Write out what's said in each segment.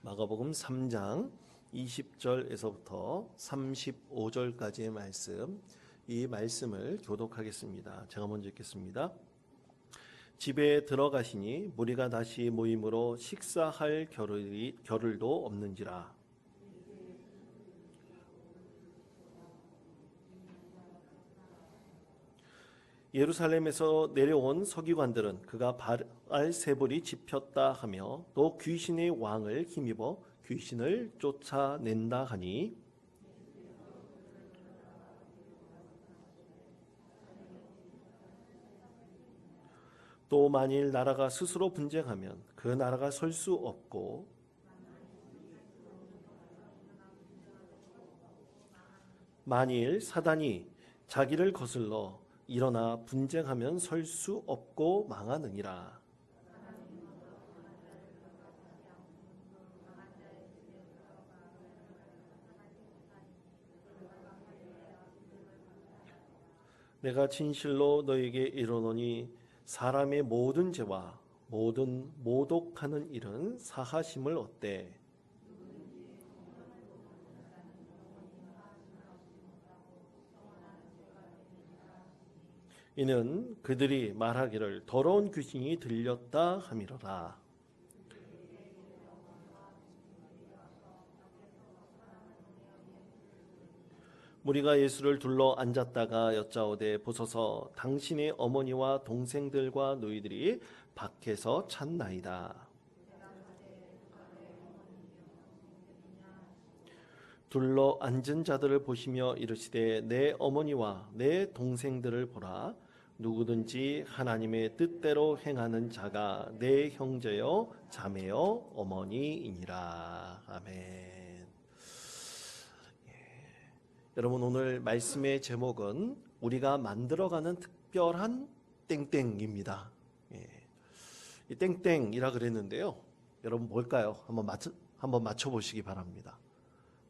마가복음 3장 20절에서부터 35절까지의 말씀, 이 말씀을 교독하겠습니다. 제가 먼저 읽겠습니다. 집에 들어가시니 무리가 다시 모임으로 식사할 겨를도 없는지라. 예루살렘에서 내려온 서기관들은 그가 바알세불이 집혔다 하며 또 귀신의 왕을 힘입어 귀신을 쫓아낸다 하니 또 만일 나라가 스스로 분쟁하면 그 나라가 설 수 없고 만일 사단이 자기를 거슬러 일어나 분쟁하면 설 수 없고 망하느니라. 내가 진실로 너에게 이르노니 사람의 모든 죄와 모든 모독하는 일은 사하심을 얻되 이는 그들이 말하기를 더러운 귀신이 들렸다 함이로라. 무리가 예수를 둘러 앉았다가 여짜오되 보소서 당신의 어머니와 동생들과 너희들이 밖에서 찾나이다. 둘러 앉은 자들을 보시며 이르시되 내 어머니와 내 동생들을 보라. 누구든지 하나님의 뜻대로 행하는 자가 내 형제요 자매요 어머니이니라. 아멘. 여러분, 오늘 말씀의 제목은 우리가 만들어가는 특별한 땡땡입니다. 이 땡땡이라 그랬는데요. 여러분 뭘까요? 한번 맞춰보시기 바랍니다.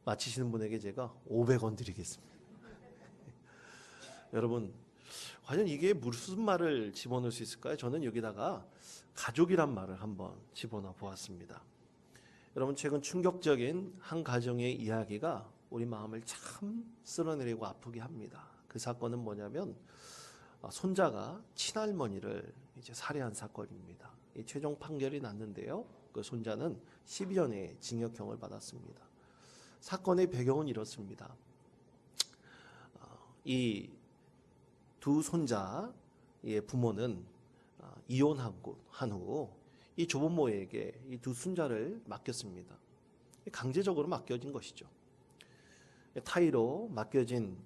맞히시는 분에게 제가 500원 드리겠습니다. 여러분, 과연 이게 무슨 말을 집어넣을 수 있을까요? 저는 여기다가 가족이란 말을 한번 집어넣어 보았습니다. 여러분, 최근 충격적인 한 가정의 이야기가 우리 마음을 참 쓸어내리고 아프게 합니다. 그 사건은 뭐냐면 손자가 친할머니를 이제 살해한 사건입니다. 최종 판결이 났는데요. 그 손자는 12년의 징역형을 받았습니다. 사건의 배경은 이렇습니다. 이 두 손자의 부모는 이혼한 후 이 조부모에게 이 두 손자를 맡겼습니다. 강제적으로 맡겨진 것이죠. 타의로 맡겨진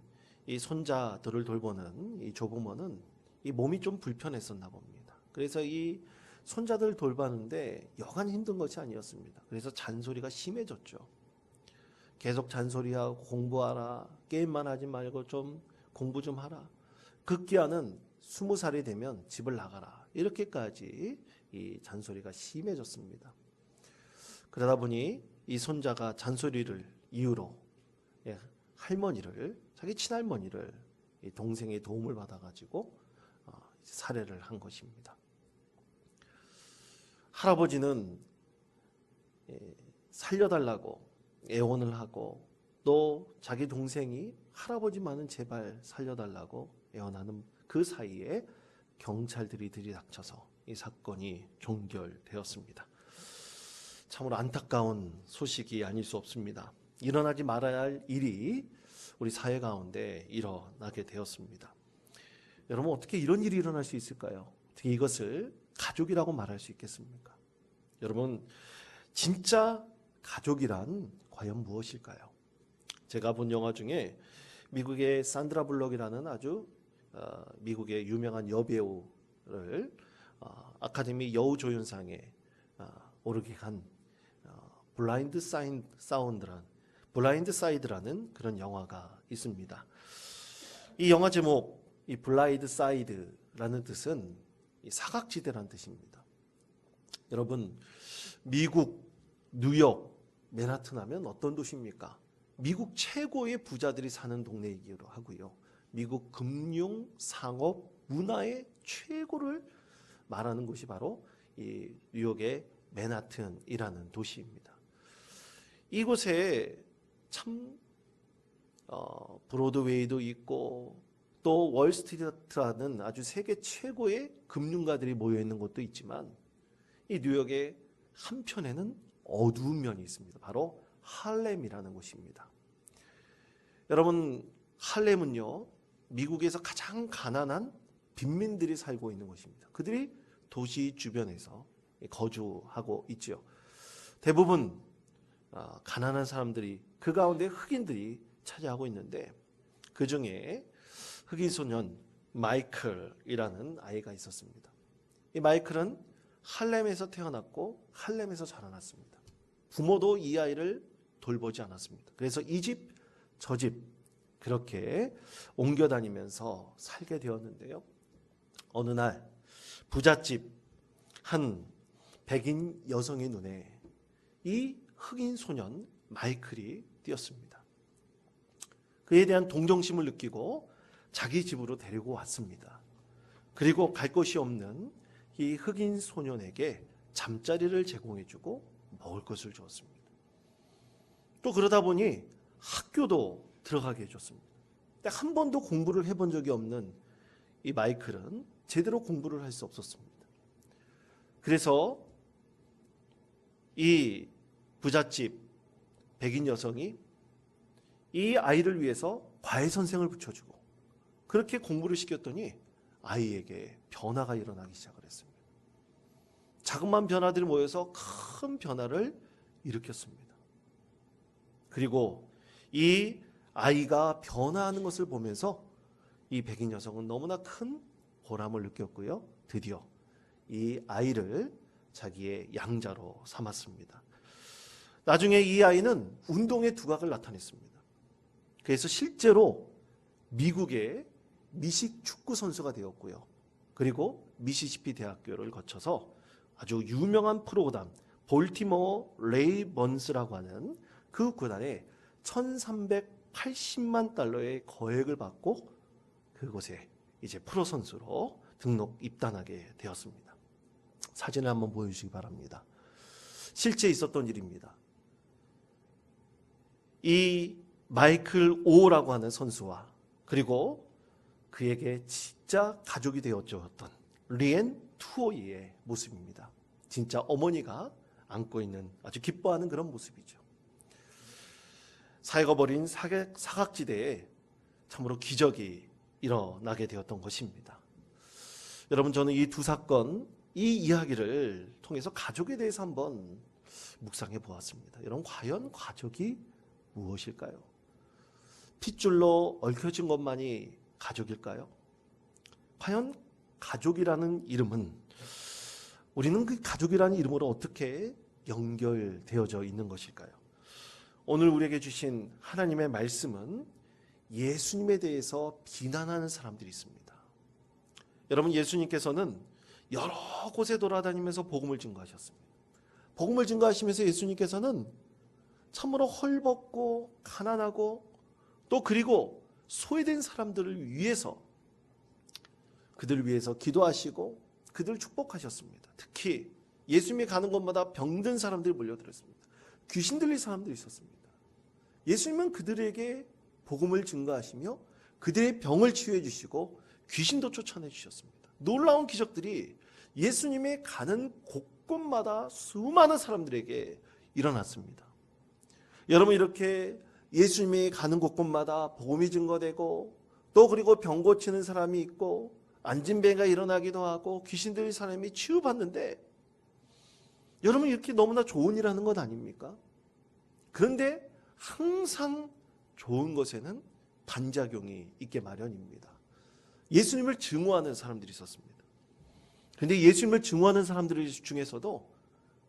이 손자들을 돌보는 이 조부모는 이 몸이 좀 불편했었나 봅니다. 그래서 이 손자들 돌봤는데 여간 힘든 것이 아니었습니다. 그래서 잔소리가 심해졌죠. 계속 잔소리하고 공부하라, 게임만 하지 말고 좀 공부 좀 하라. 급기야는 20살이 되면 집을 나가라. 이렇게까지 이 잔소리가 심해졌습니다. 그러다 보니 이 손자가 잔소리를 이유로 할머니를, 자기 친할머니를 동생의 도움을 받아가지고 살해를 한 것입니다. 할아버지는 살려달라고 애원을 하고 또 자기 동생이 할아버지만은 제발 살려달라고 애원하는 그 사이에 경찰들이 들이닥쳐서 이 사건이 종결되었습니다. 참으로 안타까운 소식이 아닐 수 없습니다. 일어나지 말아야 할 일이 우리 사회 가운데 일어나게 되었습니다. 여러분, 어떻게 이런 일이 일어날 수 있을까요? 어떻게 이것을 가족이라고 말할 수 있겠습니까? 여러분, 진짜 가족이란 과연 무엇일까요? 제가 본 영화 중에 미국의 산드라 블럭이라는 아주 미국의 유명한 여배우를 아카데미 여우조연상에 오르게 한 블라인드 사이드라는 그런 영화가 있습니다. 이 영화 제목, 이 블라인드 사이드라는 뜻은 사각지대라는 뜻입니다. 여러분, 미국 뉴욕 맨하튼 하면 어떤 도시입니까? 미국 최고의 부자들이 사는 동네이기도 하고요. 미국 금융, 상업, 문화의 최고를 말하는 곳이 바로 이 뉴욕의 맨하튼이라는 도시입니다. 이곳에 참 브로드웨이도 있고 또 월스트리트라는 아주 세계 최고의 금융가들이 모여 있는 곳도 있지만 이 뉴욕의 한편에는 어두운 면이 있습니다. 바로 할렘이라는 곳입니다. 여러분, 할렘은요, 미국에서 가장 가난한 빈민들이 살고 있는 곳입니다. 그들이 도시 주변에서 거주하고 있죠. 대부분 가난한 사람들이, 그 가운데 흑인들이 차지하고 있는데 그 중에 흑인 소년 마이클이라는 아이가 있었습니다. 이 마이클은 할렘에서 태어났고 할렘에서 자라났습니다. 부모도 이 아이를 돌보지 않았습니다. 그래서 이 집, 저 집 그렇게 옮겨 다니면서 살게 되었는데요. 어느 날 부잣집 한 백인 여성의 눈에 이 흑인 소년 마이클이 띄었습니다. 그에 대한 동정심을 느끼고 자기 집으로 데리고 왔습니다. 그리고 갈 곳이 없는 이 흑인 소년에게 잠자리를 제공해주고 먹을 것을 주었습니다. 또 그러다 보니 학교도 들어가게 해줬습니다. 근데 한 번도 공부를 해본 적이 없는 이 마이클은 제대로 공부를 할 수 없었습니다. 그래서 이 부잣집 백인 여성이 이 아이를 위해서 과외 선생을 붙여주고 그렇게 공부를 시켰더니 아이에게 변화가 일어나기 시작을 했습니다. 자그마한 변화들이 모여서 큰 변화를 일으켰습니다. 그리고 이 아이가 변화하는 것을 보면서 이 백인 여성은 너무나 큰 보람을 느꼈고요. 드디어 이 아이를 자기의 양자로 삼았습니다. 나중에 이 아이는 운동의 두각을 나타냈습니다. 그래서 실제로 미국의 미식 축구 선수가 되었고요. 그리고 미시시피 대학교를 거쳐서 아주 유명한 프로구단 볼티모어 레이번스라고 하는 그 구단에 1380만 달러의 거액을 받고 그곳에 이제 프로 선수로 등록 입단하게 되었습니다. 사진을 한번 보여주시기 바랍니다. 실제 있었던 일입니다. 이 마이클 오라고 하는 선수와 그리고 그에게 진짜 가족이 되어줬던 리엔 투오이의 모습입니다. 진짜 어머니가 안고 있는 아주 기뻐하는 그런 모습이죠. 사회가 벌인 사각지대에 참으로 기적이 일어나게 되었던 것입니다. 여러분, 저는 이 두 사건, 이 이야기를 통해서 가족에 대해서 한번 묵상해 보았습니다. 여러분, 과연 가족이 무엇일까요? 핏줄로 얽혀진 것만이 가족일까요? 과연 가족이라는 이름은 우리는 그 가족이라는 이름으로 어떻게 연결되어져 있는 것일까요? 오늘 우리에게 주신 하나님의 말씀은 예수님에 대해서 비난하는 사람들이 있습니다. 여러분, 예수님께서는 여러 곳에 돌아다니면서 복음을 증거하셨습니다. 복음을 증거하시면서 예수님께서는 참으로 헐벗고 가난하고 또 그리고 소외된 사람들을 위해서 그들을 위해서 기도하시고 그들을 축복하셨습니다. 특히 예수님이 가는 곳마다 병든 사람들이 몰려들었습니다. 귀신 들린 사람들이 있었습니다. 예수님은 그들에게 복음을 증거하시며 그들의 병을 치유해 주시고 귀신도 쫓아내 주셨습니다. 놀라운 기적들이 예수님이 가는 곳곳마다 수많은 사람들에게 일어났습니다. 여러분, 이렇게 예수님이 가는 곳곳마다 복음이 증거되고 또 그리고 병 고치는 사람이 있고 안진뱅이가 일어나기도 하고 귀신 들린 사람이 치유받는데 여러분, 이렇게 너무나 좋은 일하는 것 아닙니까? 그런데 항상 좋은 것에는 반작용이 있게 마련입니다. 예수님을 증오하는 사람들이 있었습니다. 그런데 예수님을 증오하는 사람들 중에서도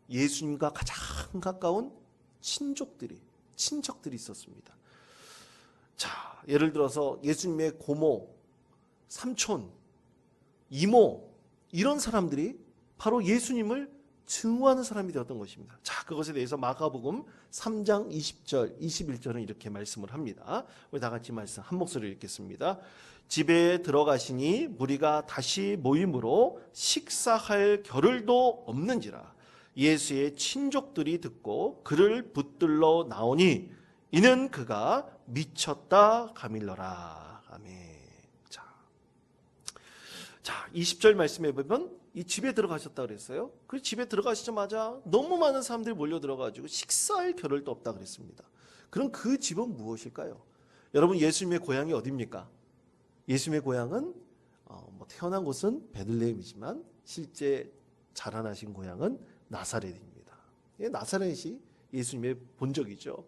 예수님과 가장 가까운 친척들이 있었습니다. 자, 예를 들어서 예수님의 고모, 삼촌, 이모, 이런 사람들이 바로 예수님을 증오하는 사람이 되었던 것입니다. 자, 그것에 대해서 마가복음 3장 20절, 21절은 이렇게 말씀을 합니다. 우리 다 같이 말씀 한 목소리로 읽겠습니다. 집에 들어가시니 무리가 다시 모임으로 식사할 겨를도 없는지라 예수의 친족들이 듣고 그를 붙들러 나오니 이는 그가 미쳤다 가밀러라. 아멘. 자, 20절 말씀해 보면 이 집에 들어가셨다 그랬어요. 그 집에 들어가시자마자 너무 많은 사람들이 몰려 들어가지고 식사할 겨를도 없다 그랬습니다. 그럼 그 집은 무엇일까요? 여러분, 예수님의 고향이 어디입니까? 예수님의 고향은 태어난 곳은 베들레헴이지만 실제 자라나신 고향은 나사렛입니다. 나사렛이 예수님의 본적이죠.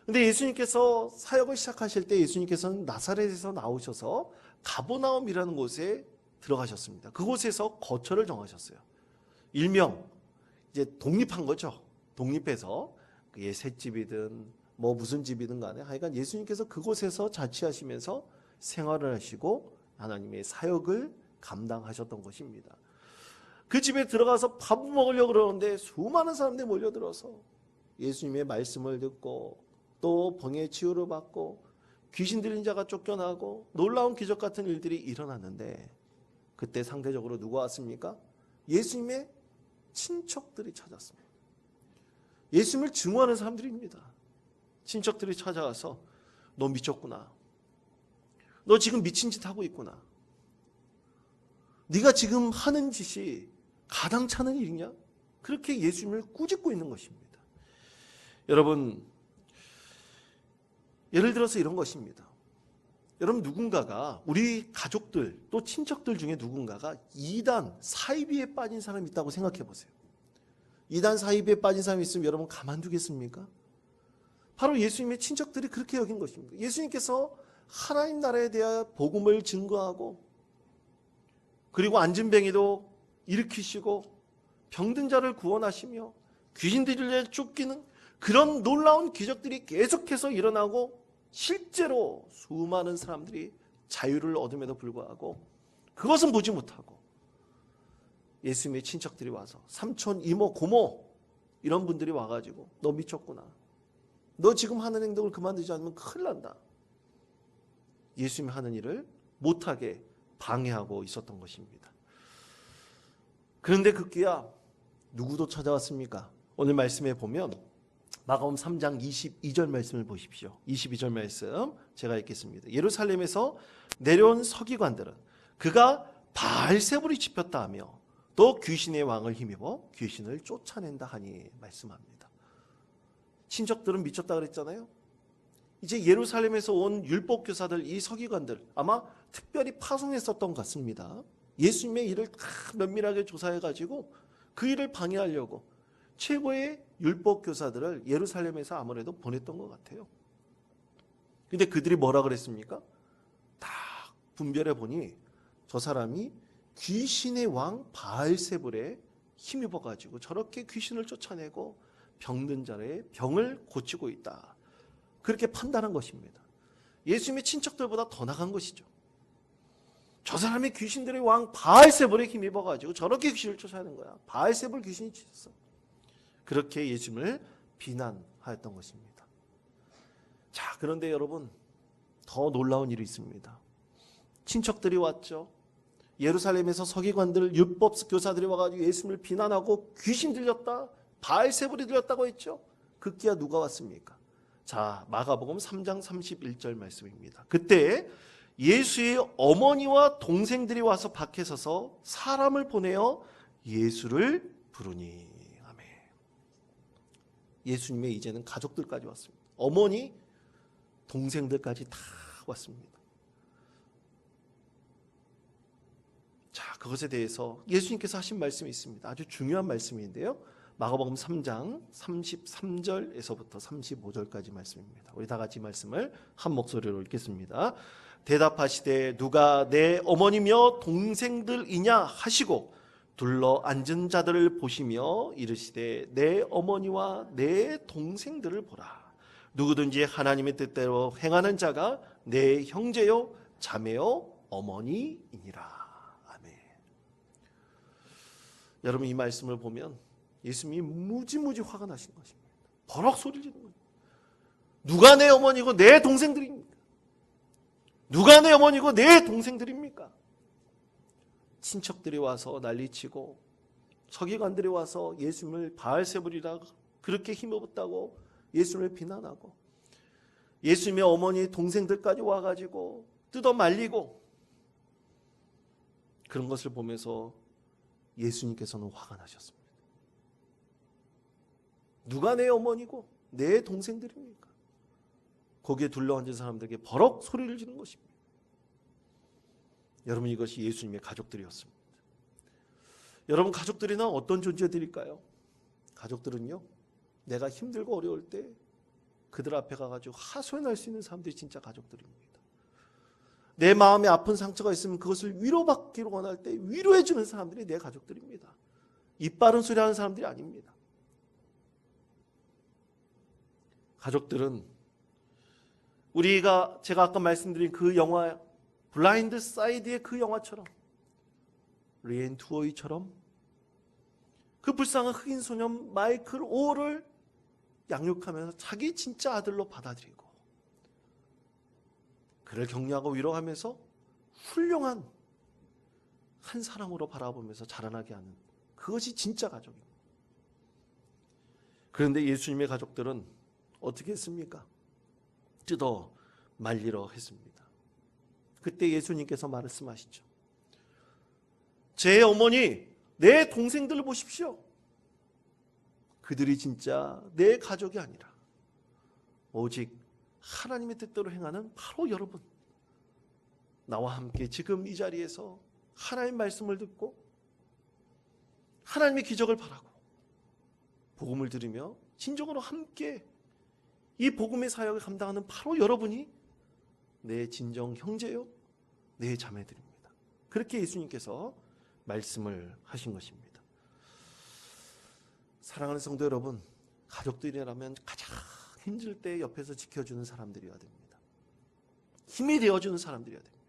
근데 예수님께서 사역을 시작하실 때 예수님께서는 나사렛에서 나오셔서 가버나움이라는 곳에 들어가셨습니다. 그곳에서 거처를 정하셨어요. 일명 이제 독립한 거죠. 독립해서 그게 셋집이든 뭐 무슨 집이든 간에 하여간 예수님께서 그곳에서 자취하시면서 생활을 하시고 하나님의 사역을 감당하셨던 것입니다. 그 집에 들어가서 밥 먹으려고 그러는데 수많은 사람들이 몰려들어서 예수님의 말씀을 듣고 또 병의 치유를 받고 귀신 들린 자가 쫓겨나고 놀라운 기적 같은 일들이 일어났는데 그때 상대적으로 누가 왔습니까? 예수님의 친척들이 찾았습니다. 예수님을 증오하는 사람들입니다. 친척들이 찾아와서 너 미쳤구나. 너 지금 미친 짓 하고 있구나. 네가 지금 하는 짓이 가당찮은 일이냐? 그렇게 예수님을 꾸짖고 있는 것입니다. 여러분, 예를 들어서 이런 것입니다. 여러분, 누군가가 우리 가족들 또 친척들 중에 누군가가 이단 사이비에 빠진 사람이 있다고 생각해 보세요. 이단 사이비에 빠진 사람이 있으면 여러분 가만두겠습니까? 바로 예수님의 친척들이 그렇게 여긴 것입니다. 예수님께서 하나님 나라에 대하여 복음을 증거하고 그리고 안진뱅이도 일으키시고 병든 자를 구원하시며 귀신 들려 쫓기는 그런 놀라운 기적들이 계속해서 일어나고 실제로 수많은 사람들이 자유를 얻음에도 불구하고 그것은 보지 못하고 예수님의 친척들이 와서 삼촌, 이모, 고모 이런 분들이 와가지고 너 미쳤구나. 너 지금 하는 행동을 그만두지 않으면 큰일 난다. 예수님이 하는 일을 못하게 방해하고 있었던 것입니다. 그런데 급기야 누구도 찾아왔습니까? 오늘 말씀에 보면 마가복음 3장 22절 말씀을 보십시오. 22절 말씀 제가 읽겠습니다. 예루살렘에서 내려온 서기관들은 그가 바알세불이 짚혔다 하며 또 귀신의 왕을 힘입어 귀신을 쫓아낸다 하니 말씀합니다. 친척들은 미쳤다 그랬잖아요. 이제 예루살렘에서 온 율법교사들, 이 서기관들 아마 특별히 파송했었던 것 같습니다. 예수님의 일을 다 면밀하게 조사해가지고 그 일을 방해하려고 최고의 율법교사들을 예루살렘에서 아무래도 보냈던 것 같아요. 근데 그들이 뭐라 그랬습니까? 다 분별해 보니 저 사람이 귀신의 왕 바알세불에 힘입어가지고 저렇게 귀신을 쫓아내고 병든 자의 병을 고치고 있다. 그렇게 판단한 것입니다. 예수님의 친척들보다 더 나간 것이죠. 저 사람이 귀신들의 왕 바알세불에 힘입어가지고 저렇게 귀신을 쫓아내는 거야. 바알세불 귀신이 쫓았어. 그렇게 예수님을 비난하였던 것입니다. 자, 그런데 여러분 더 놀라운 일이 있습니다. 친척들이 왔죠. 예루살렘에서 서기관들, 율법 교사들이 와가지고 예수님을 비난하고 귀신 들렸다, 바알세불이 들렸다고 했죠. 급기야 누가 왔습니까? 자, 마가복음 3장 31절 말씀입니다. 그때 예수의 어머니와 동생들이 와서 밖에 서서 사람을 보내어 예수를 부르니. 아멘. 예수님의 이제는 가족들까지 왔습니다. 어머니, 동생들까지 다 왔습니다. 자, 그것에 대해서 예수님께서 하신 말씀이 있습니다. 아주 중요한 말씀인데요. 마가복음 3장 33절에서부터 35절까지 말씀입니다. 우리 다 같이 말씀을 한 목소리로 읽겠습니다. 대답하시되 누가 내 어머니며 동생들이냐 하시고 둘러 앉은 자들을 보시며 이르시되 내 어머니와 내 동생들을 보라. 누구든지 하나님의 뜻대로 행하는 자가 내 형제요 자매요 어머니이니라. 아멘. 여러분, 이 말씀을 보면 예수님이 무지무지 화가 나신 것입니다. 버럭 소리를 지르는 거예요. 누가 내 어머니고 내 동생들입니까? 누가 내 어머니고 내 동생들입니까? 친척들이 와서 난리치고 서기관들이 와서 예수님을 바알세불이라 그렇게 힘없다고 예수님을 비난하고, 예수님의 어머니 동생들까지 와가지고 뜯어 말리고, 그런 것을 보면서 예수님께서는 화가 나셨습니다. 누가 내 어머니고 내 동생들입니까? 거기에 둘러앉은 사람들에게 버럭 소리를 지른 것입니다. 여러분, 이것이 예수님의 가족들이었습니다. 여러분, 가족들이나 어떤 존재들일까요? 가족들은요, 내가 힘들고 어려울 때 그들 앞에 가가지고 하소연할 수 있는 사람들이 진짜 가족들입니다. 내 마음에 아픈 상처가 있으면 그것을 위로받기를 원할 때 위로해주는 사람들이 내 가족들입니다. 입 바른 소리 하는 사람들이 아닙니다. 가족들은 제가 아까 말씀드린 그 영화 블라인드 사이드의 그 영화처럼, 리앤 투어이처럼 그 불쌍한 흑인 소년 마이클 오를 양육하면서 자기 진짜 아들로 받아들이고, 그를 격려하고 위로하면서 훌륭한 한 사람으로 바라보면서 자라나게 하는, 그것이 진짜 가족입니다. 그런데 예수님의 가족들은 어떻게 했습니까? 뜯어 말리러 했습니다. 그때 예수님께서 말씀하시죠. 제 어머니, 내 동생들을 보십시오. 그들이 진짜 내 가족이 아니라 오직 하나님의 뜻대로 행하는 바로 여러분, 나와 함께 지금 이 자리에서 하나님의 말씀을 듣고 하나님의 기적을 바라고 복음을 들으며 진정으로 함께 이 복음의 사역을 감당하는 바로 여러분이 내 진정 형제요, 내 자매들입니다. 그렇게 예수님께서 말씀을 하신 것입니다. 사랑하는 성도 여러분, 가족들이라면 가장 힘들 때 옆에서 지켜주는 사람들이어야 됩니다. 힘이 되어주는 사람들이어야 됩니다.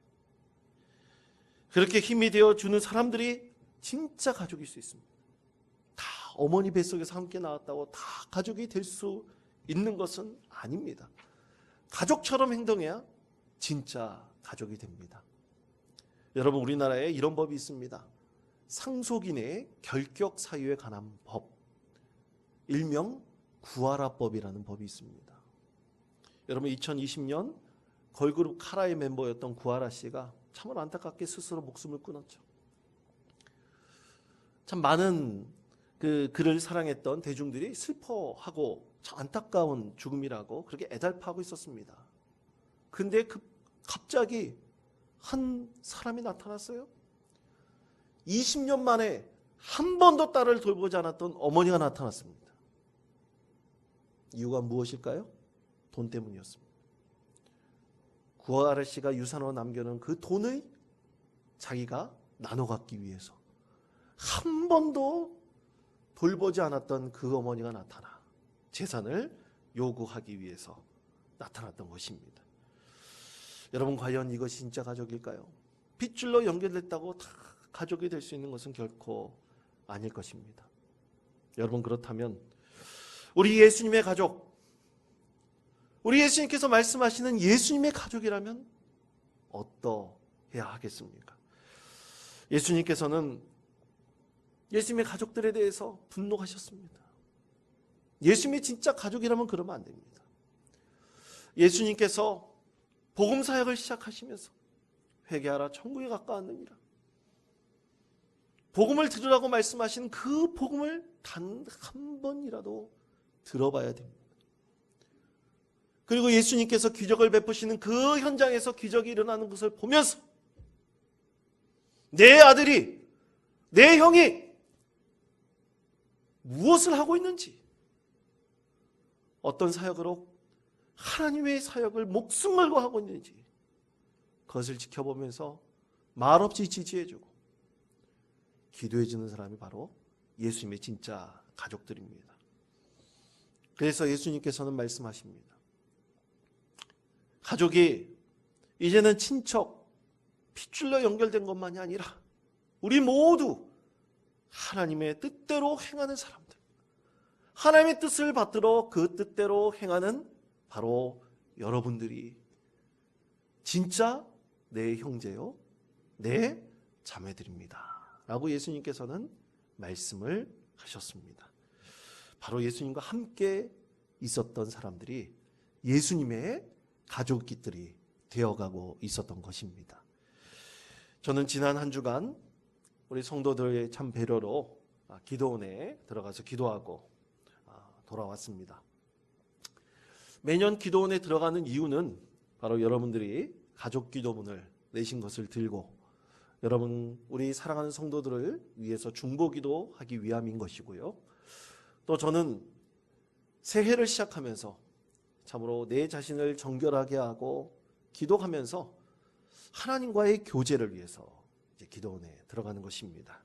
그렇게 힘이 되어주는 사람들이 진짜 가족일 수 있습니다. 다 어머니 뱃속에서 함께 나왔다고 다 가족이 될 수 있는 것은 아닙니다. 가족처럼 행동해야 진짜 가족이 됩니다. 여러분, 우리나라에 이런 법이 있습니다. 상속인의 결격 사유에 관한 법, 일명 구하라법이라는 법이 있습니다. 여러분, 2020년 걸그룹 카라의 멤버였던 구하라 씨가 참으로 안타깝게 스스로 목숨을 끊었죠. 참 많은 그를 사랑했던 대중들이 슬퍼하고 참 안타까운 죽음이라고 그렇게 애달파하고 있었습니다. 근데 갑자기 한 사람이 나타났어요. 20년 만에 한 번도 딸을 돌보지 않았던 어머니가 나타났습니다. 이유가 무엇일까요? 돈 때문이었습니다. 구하라 씨가 유산으로 남겨놓은 그 돈을 자기가 나눠 갖기 위해서 한 번도 돌보지 않았던 그 어머니가 나타나 재산을 요구하기 위해서 나타났던 것입니다. 여러분, 과연 이것이 진짜 가족일까요? 핏줄로 연결됐다고 다 가족이 될 수 있는 것은 결코 아닐 것입니다. 여러분, 그렇다면 우리 예수님의 가족, 우리 예수님께서 말씀하시는 예수님의 가족이라면 어떠해야 하겠습니까? 예수님께서는 예수님의 가족들에 대해서 분노하셨습니다. 예수님이 진짜 가족이라면 그러면 안 됩니다. 예수님께서 복음 사역을 시작하시면서 회개하라, 천국에 가까웠느니라, 복음을 들으라고 말씀하신 그 복음을 단 한 번이라도 들어봐야 됩니다. 그리고 예수님께서 기적을 베푸시는 그 현장에서 기적이 일어나는 것을 보면서 내 아들이, 내 형이 무엇을 하고 있는지, 어떤 사역으로 하나님의 사역을 목숨 걸고 하고 있는지 그것을 지켜보면서 말없이 지지해주고 기도해주는 사람이 바로 예수님의 진짜 가족들입니다. 그래서 예수님께서는 말씀하십니다. 가족이 이제는 친척, 핏줄로 연결된 것만이 아니라 우리 모두 하나님의 뜻대로 행하는 사람들, 하나님의 뜻을 받들어 그 뜻대로 행하는 바로 여러분들이 진짜 내 형제요, 내 자매들입니다 라고 예수님께서는 말씀을 하셨습니다. 바로 예수님과 함께 있었던 사람들이 예수님의 가족들이 되어가고 있었던 것입니다. 저는 지난 한 주간 우리 성도들의 참 배려로 기도원에 들어가서 기도하고 돌아왔습니다. 매년 기도원에 들어가는 이유는 바로 여러분들이 가족 기도문을 내신 것을 들고 여러분 우리 사랑하는 성도들을 위해서 중보기도 하기 위함인 것이고요. 또 저는 새해를 시작하면서 참으로 내 자신을 정결하게 하고 기도하면서 하나님과의 교제를 위해서 이제 기도원에 들어가는 것입니다.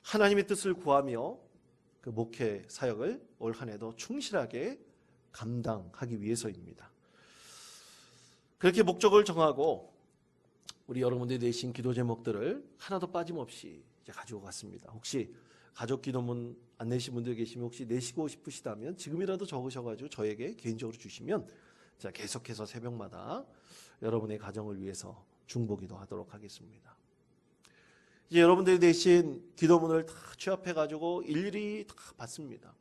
하나님의 뜻을 구하며 그 목회 사역을 올 한 해도 충실하게 감당하기 위해서입니다. 그렇게 목적을 정하고 우리 여러분들이 내신 기도 제목들을 하나도 빠짐없이 이제 가지고 갔습니다. 혹시 가족 기도문 안 내신 분들 계시면 혹시 내시고 싶으시다면 지금이라도 적으셔가지고 저에게 개인적으로 주시면 제가 계속해서 새벽마다 여러분의 가정을 위해서 중보기도 하도록 하겠습니다. 이제 여러분들이 내신 기도문을 다 취합해가지고 일일이 다 받습니다.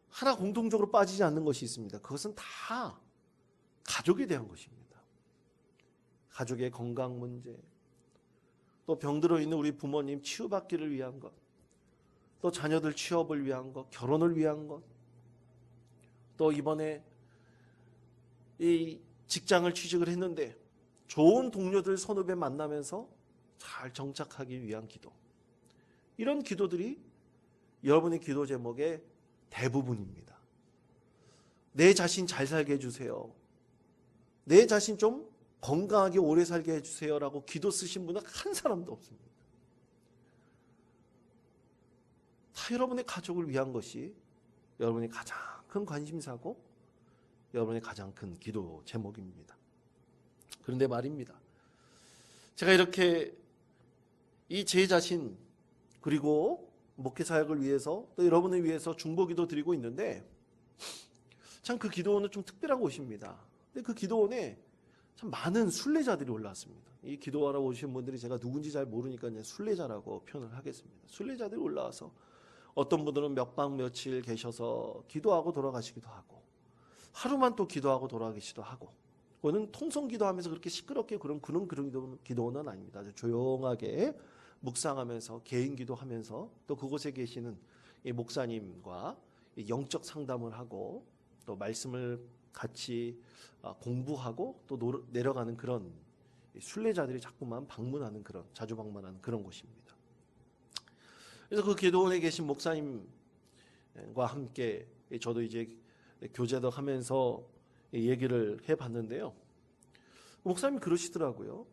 하나 공통적으로 빠지지 않는 것이 있습니다. 그것은 다 가족에 대한 것입니다. 가족의 건강 문제, 또 병들어 있는 우리 부모님 치유받기를 위한 것, 또 자녀들 취업을 위한 것, 결혼을 위한 것, 또 이번에 이 직장을 취직을 했는데 좋은 동료들 선후배 만나면서 잘 정착하기 위한 기도. 이런 기도들이 여러분의 기도 제목의 대부분입니다. 내 자신 잘 살게 해주세요. 내 자신 좀 건강하게 오래 살게 해주세요라고 기도 쓰신 분은 한 사람도 없습니다. 다 여러분의 가족을 위한 것이 여러분의 가장 큰 관심사고 여러분의 가장 큰 기도 제목입니다. 그런데 말입니다. 제가 이렇게 이 제 자신 그리고 목회 사역을 위해서 또 여러분을 위해서 중보기도 드리고 있는데 참 그 기도원은 좀 특별한 곳입니다. 근데 그 기도원에 참 많은 순례자들이 올라왔습니다. 이 기도하러 오신 분들이 제가 누군지 잘 모르니까 그냥 순례자라고 표현을 하겠습니다. 순례자들이 올라와서 어떤 분들은 몇 박 며칠 계셔서 기도하고 돌아가시기도 하고 하루만 또 기도하고 돌아가시기도 하고 그거는 통성 기도하면서 그렇게 시끄럽게 그런 기도는 아닙니다. 아주 조용하게 묵상하면서 개인 기도하면서 또 그곳에 계시는 이 목사님과 영적 상담을 하고 또 말씀을 같이 공부하고 또 내려가는 그런 순례자들이 자꾸만 방문하는 그런 자주 방문하는 그런 곳입니다. 그래서 그 기도원에 계신 목사님과 함께 저도 이제 교제도 하면서 얘기를 해봤는데요. 목사님이 그러시더라고요.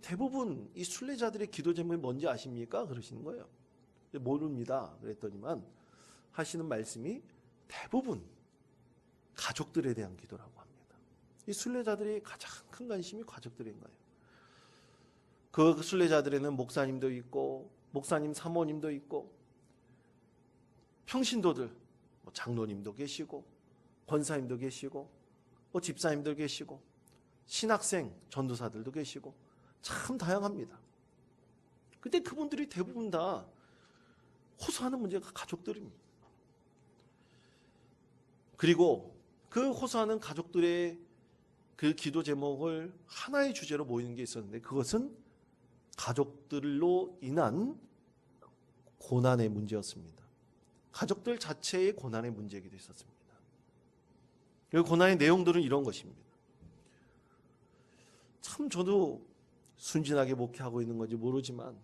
대부분 이 순례자들의 기도 제목이 뭔지 아십니까? 그러시는 거예요. 모릅니다. 그랬더니만 하시는 말씀이 대부분 가족들에 대한 기도라고 합니다. 이 순례자들이 가장 큰 관심이 가족들인 거예요. 그 순례자들에는 목사님도 있고 목사님 사모님도 있고 평신도들 장로님도 계시고 권사님도 계시고 집사님도 계시고 신학생 전도사들도 계시고 참 다양합니다. 근데 그분들이 대부분 다 호소하는 문제가 가족들입니다. 그리고 그 호소하는 가족들의 그 기도 제목을 하나의 주제로 모이는 게 있었는데 그것은 가족들로 인한 고난의 문제였습니다. 가족들 자체의 고난의 문제이기도 했었습니다. 그 고난의 내용들은 이런 것입니다. 참 저도 순진하게 목회하고 있는 건지 모르지만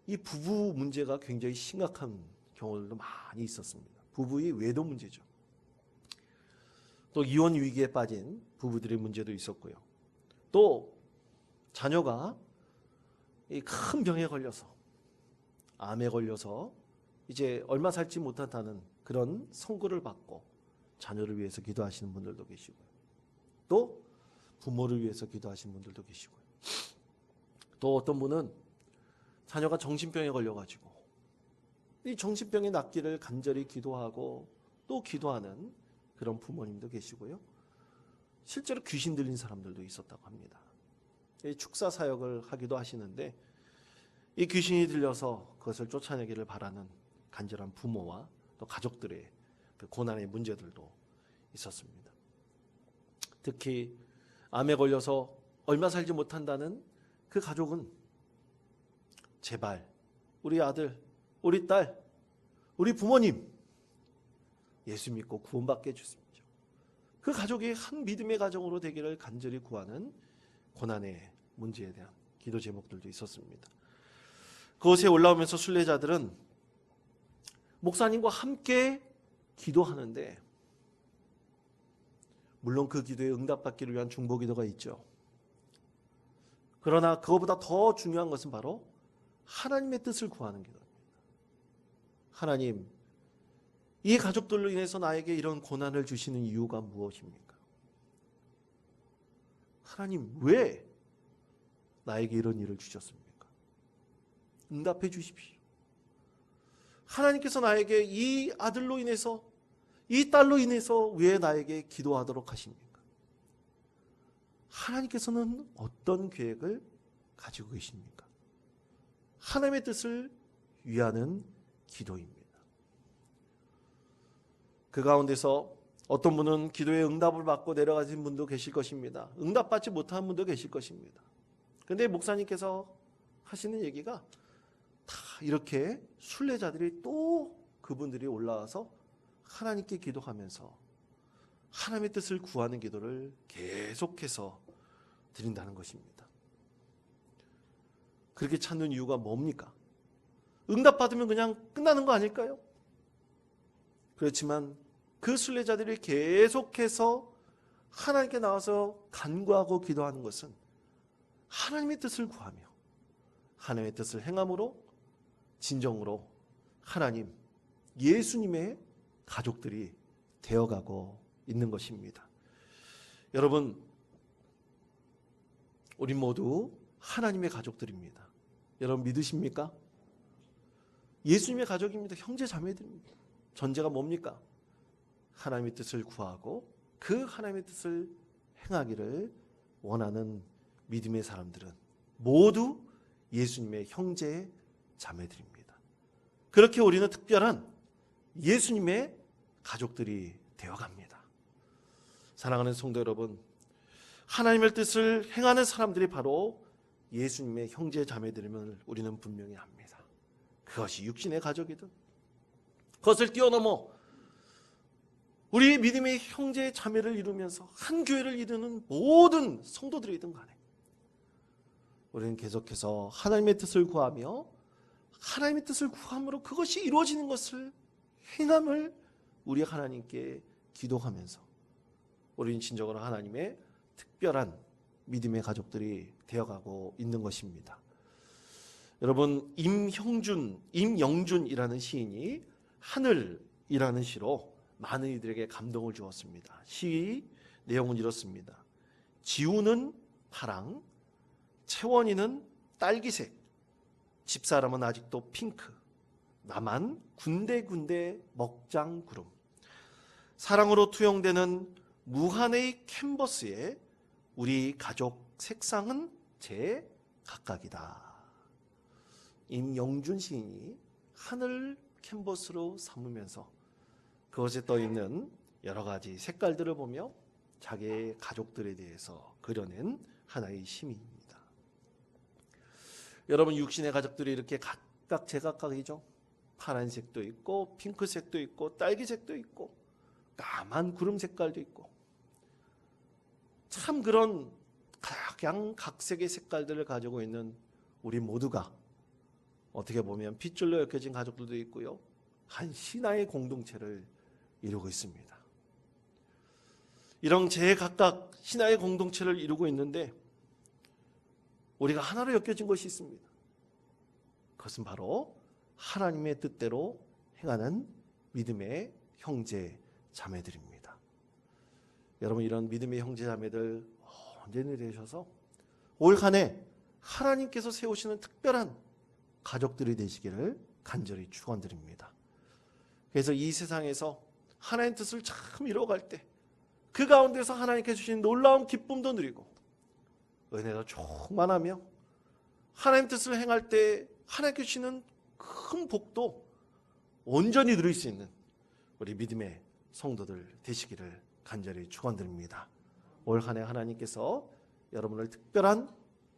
이 부부 문제가 굉장히 심각한 경우들도 많이 있었습니다. 부부의 외도 문제죠. 또 이혼 위기에 빠진 부부들의 문제도 있었고요. 또 자녀가 이 큰 병에 걸려서 암에 걸려서 이제 얼마 살지 못한다는 그런 선고를 받고 자녀를 위해서 기도하시는 분들도 계시고요. 또 부모를 위해서 기도하시는 분들도 계시고요. 또 어떤 분은 자녀가 정신병에 걸려가지고 이 정신병이 낫기를 간절히 기도하고 또 기도하는 그런 부모님도 계시고요. 실제로 귀신 들린 사람들도 있었다고 합니다. 축사 사역을 하기도 하시는데 이 귀신이 들려서 그것을 쫓아내기를 바라는 간절한 부모와 또 가족들의 그 고난의 문제들도 있었습니다. 특히 암에 걸려서 얼마 살지 못한다는 그 가족은 제발 우리 아들, 우리 딸, 우리 부모님 예수 믿고 구원받게 해주십시오. 그 가족이 한 믿음의 가정으로 되기를 간절히 구하는 고난의 문제에 대한 기도 제목들도 있었습니다. 그곳에 올라오면서 순례자들은 목사님과 함께 기도하는데, 물론 그 기도에 응답받기를 위한 중보기도가 있죠. 그러나 그것보다 더 중요한 것은 바로 하나님의 뜻을 구하는 기도입니다. 하나님, 이 가족들로 인해서 나에게 이런 고난을 주시는 이유가 무엇입니까? 하나님, 왜 나에게 이런 일을 주셨습니까? 응답해 주십시오. 하나님께서 나에게 이 아들로 인해서, 이 딸로 인해서 왜 나에게 기도하도록 하십니까? 하나님께서는 어떤 계획을 가지고 계십니까? 하나님의 뜻을 위하는 기도입니다. 그 가운데서 어떤 분은 기도의 응답을 받고 내려가신 분도 계실 것입니다. 응답받지 못한 분도 계실 것입니다. 그런데 목사님께서 하시는 얘기가 다 이렇게 순례자들이 또 그분들이 올라와서 하나님께 기도하면서 하나님의 뜻을 구하는 기도를 계속해서 드린다는 것입니다. 그렇게 찾는 이유가 뭡니까? 응답받으면 그냥 끝나는 거 아닐까요? 그렇지만 그 순례자들이 계속해서 하나님께 나와서 간구하고 기도하는 것은 하나님의 뜻을 구하며 하나님의 뜻을 행함으로 진정으로 하나님, 예수님의 가족들이 되어가고 있는 것입니다. 여러분, 우리 모두 하나님의 가족들입니다. 여러분 믿으십니까? 예수님의 가족입니다. 형제 자매들입니다. 전제가 뭡니까? 하나님의 뜻을 구하고 그 하나님의 뜻을 행하기를 원하는 믿음의 사람들은 모두 예수님의 형제 자매들입니다. 그렇게 우리는 특별한 예수님의 가족들이 되어갑니다. 사랑하는 성도 여러분, 하나님의 뜻을 행하는 사람들이 바로 예수님의 형제 자매들임을 우리는 분명히 압니다. 그것이 육신의 가족이든 그것을 뛰어넘어 우리 믿음의 형제 자매를 이루면서 한 교회를 이루는 모든 성도들이든 간에 우리는 계속해서 하나님의 뜻을 구하며 하나님의 뜻을 구함으로 그것이 이루어지는 것을 행함을 우리 하나님께 기도하면서 우리는 진정으로 하나님의 특별한 믿음의 가족들이 되어가고 있는 것입니다. 여러분, 임영준이라는 시인이 하늘이라는 시로 많은 이들에게 감동을 주었습니다. 시 내용은 이렇습니다. 지우는 파랑, 채원이는 딸기색, 집사람은 아직도 핑크, 나만 군데군데 먹장구름. 사랑으로 투영되는 무한의 캔버스에 우리 가족 색상은 제각각이다. 임영준 시인이 하늘 캔버스로 삼으면서 그것에 떠있는 여러 가지 색깔들을 보며 자기의 가족들에 대해서 그려낸 하나의 시입니다. 여러분, 육신의 가족들이 이렇게 각각 제각각이죠. 파란색도 있고 핑크색도 있고 딸기색도 있고 까만 구름 색깔도 있고 참 그런 각양각색의 색깔들을 가지고 있는 우리 모두가 어떻게 보면 핏줄로 엮여진 가족들도 있고요. 한 신화의 공동체를 이루고 있습니다. 이런 제각각 신화의 공동체를 이루고 있는데 우리가 하나로 엮여진 것이 있습니다. 그것은 바로 하나님의 뜻대로 행하는 믿음의 형제 자매들입니다. 여러분, 이런 믿음의 형제 자매들 언제나 되셔서 올 한 해 하나님께서 세우시는 특별한 가족들이 되시기를 간절히 축원드립니다. 그래서 이 세상에서 하나님의 뜻을 참 이루어갈 때 그 가운데서 하나님께 주신 놀라운 기쁨도 누리고 은혜도 충만하며 하나님 뜻을 행할 때 하나님께 주시는 큰 복도 온전히 누릴 수 있는 우리 믿음의 성도들 되시기를 간절히 축원드립니다. 올 한 해 하나님께서 여러분을 특별한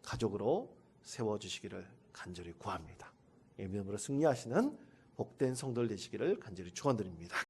가족으로 세워주시기를 간절히 구합니다. 이 믿음으로 승리하시는 복된 성도들 되시기를 간절히 축원드립니다.